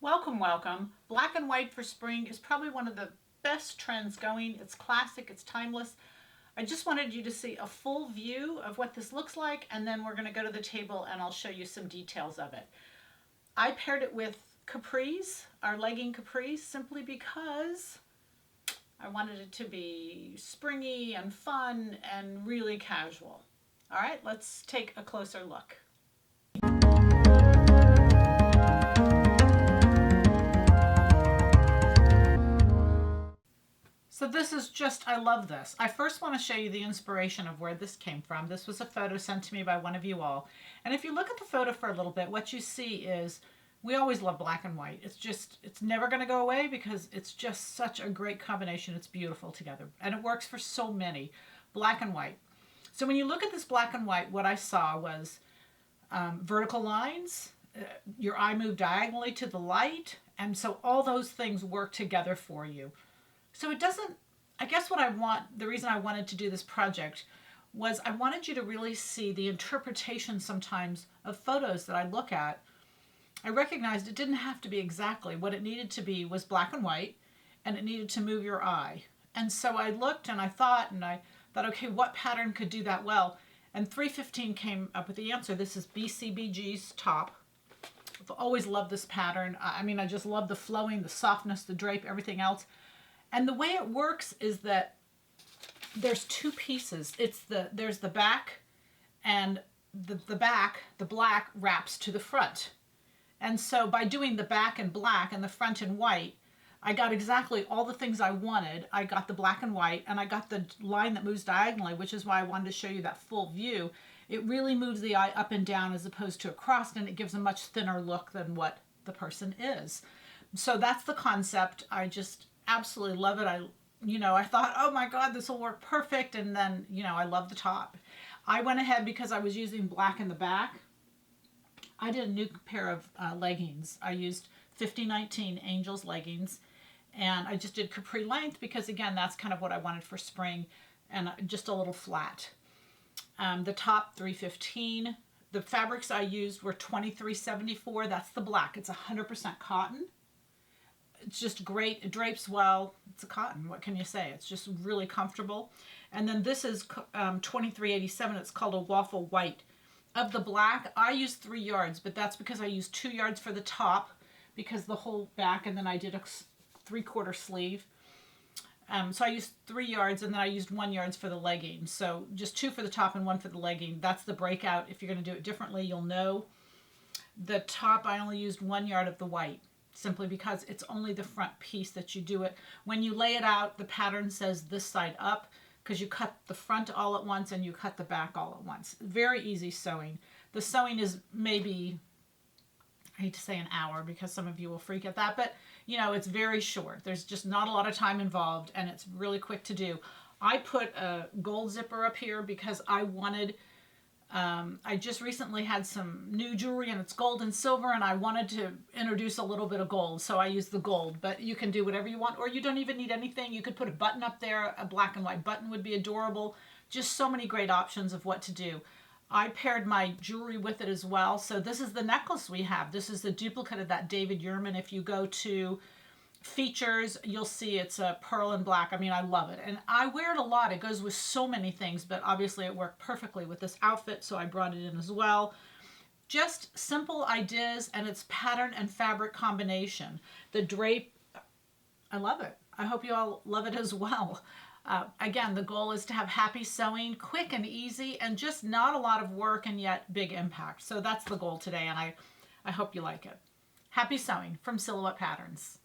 Welcome, welcome. Black and white for spring is probably one of the best trends going. It's classic, it's timeless. I just wanted you to see a full view of what this looks like, and then we're going to go to the table and I'll show you some details of it. I paired it with capris, our legging capris, simply because I wanted it to be springy and fun and really casual. All right, let's take a closer look. So this is just, I love this. I first want to show you the inspiration of where this came from. This was a photo sent to me by one of you all. And if you look at the photo for a little bit, what you see is we always love black and white. It's never going to go away because it's just such a great combination. It's beautiful together. And it works for so many, black and white. So when you look at this black and white, what I saw was vertical lines. Your eye moved diagonally to the light. And so all those things work together for you. So it doesn't, I guess what I want, the reason I wanted to do this project was I wanted you to really see the interpretation sometimes of photos that I look at. I recognized it didn't have to be exactly. What it needed to be was black and white, and it needed to move your eye. And so I looked and I thought, okay, what pattern could do that well? And 315 came up with the answer. This is BCBG's top. I've always loved this pattern. I mean, I just love the flowing, the softness, the drape, everything else. And the way it works is that there's two pieces. There's the back, and the back, the black wraps to the front. And so by doing the back in black and the front in white, I got exactly all the things I wanted. I got the black and white, and I got the line that moves diagonally, which is why I wanted to show you that full view. It really moves the eye up and down as opposed to across, and it gives a much thinner look than what the person is. So that's the concept. I just absolutely love it. I thought, oh my God, this will work perfect. And then, I love the top. I went ahead because I was using black in the back. I did a new pair of leggings. I used 5019 Angels leggings, and I just did capri length because, again, that's kind of what I wanted for spring, and just a little flat. The top 315. The fabrics I used were 2374. That's the black. It's 100% cotton. It's just great. It drapes well. It's a cotton. What can you say? It's just really comfortable. And then this is 2387. It's called a waffle white. Of the black, I used 3 yards, but that's because I used 2 yards for the top because the whole back, and then I did a 3/4 sleeve. So I used 3 yards, and then I used 1 yard for the legging. So just 2 for the top and 1 for the legging. That's the breakout. If you're going to do it differently, you'll know. The top, I only used 1 yard of the white, simply because it's only the front piece that you do it. When you lay it out, the pattern says this side up because you cut the front all at once and you cut the back all at once. Very easy sewing. The sewing is maybe, I hate to say an hour because some of you will freak at that, but it's very short. There's just not a lot of time involved, and it's really quick to do. I put a gold zipper up here because I wanted, I just recently had some new jewelry, and it's gold and silver, and I wanted to introduce a little bit of gold, so I used the gold. But you can do whatever you want, or you don't even need anything. You could put a button up there. A black and white button would be adorable. Just so many great options of what to do. I paired my jewelry with it as well. So this is the necklace we have. This is the duplicate of that David Yurman. If you go to features, you'll see it's a pearl and black. I mean, I love it, and I wear it a lot. It goes with so many things, but obviously it worked perfectly with this outfit, so I brought it in as well. Just simple ideas, and it's pattern and fabric combination. The drape, I love it. I hope you all love it as well. Again, the goal is to have happy sewing, quick and easy, and just not a lot of work and yet big impact. So that's the goal today, and I hope you like it. Happy sewing from Silhouette Patterns.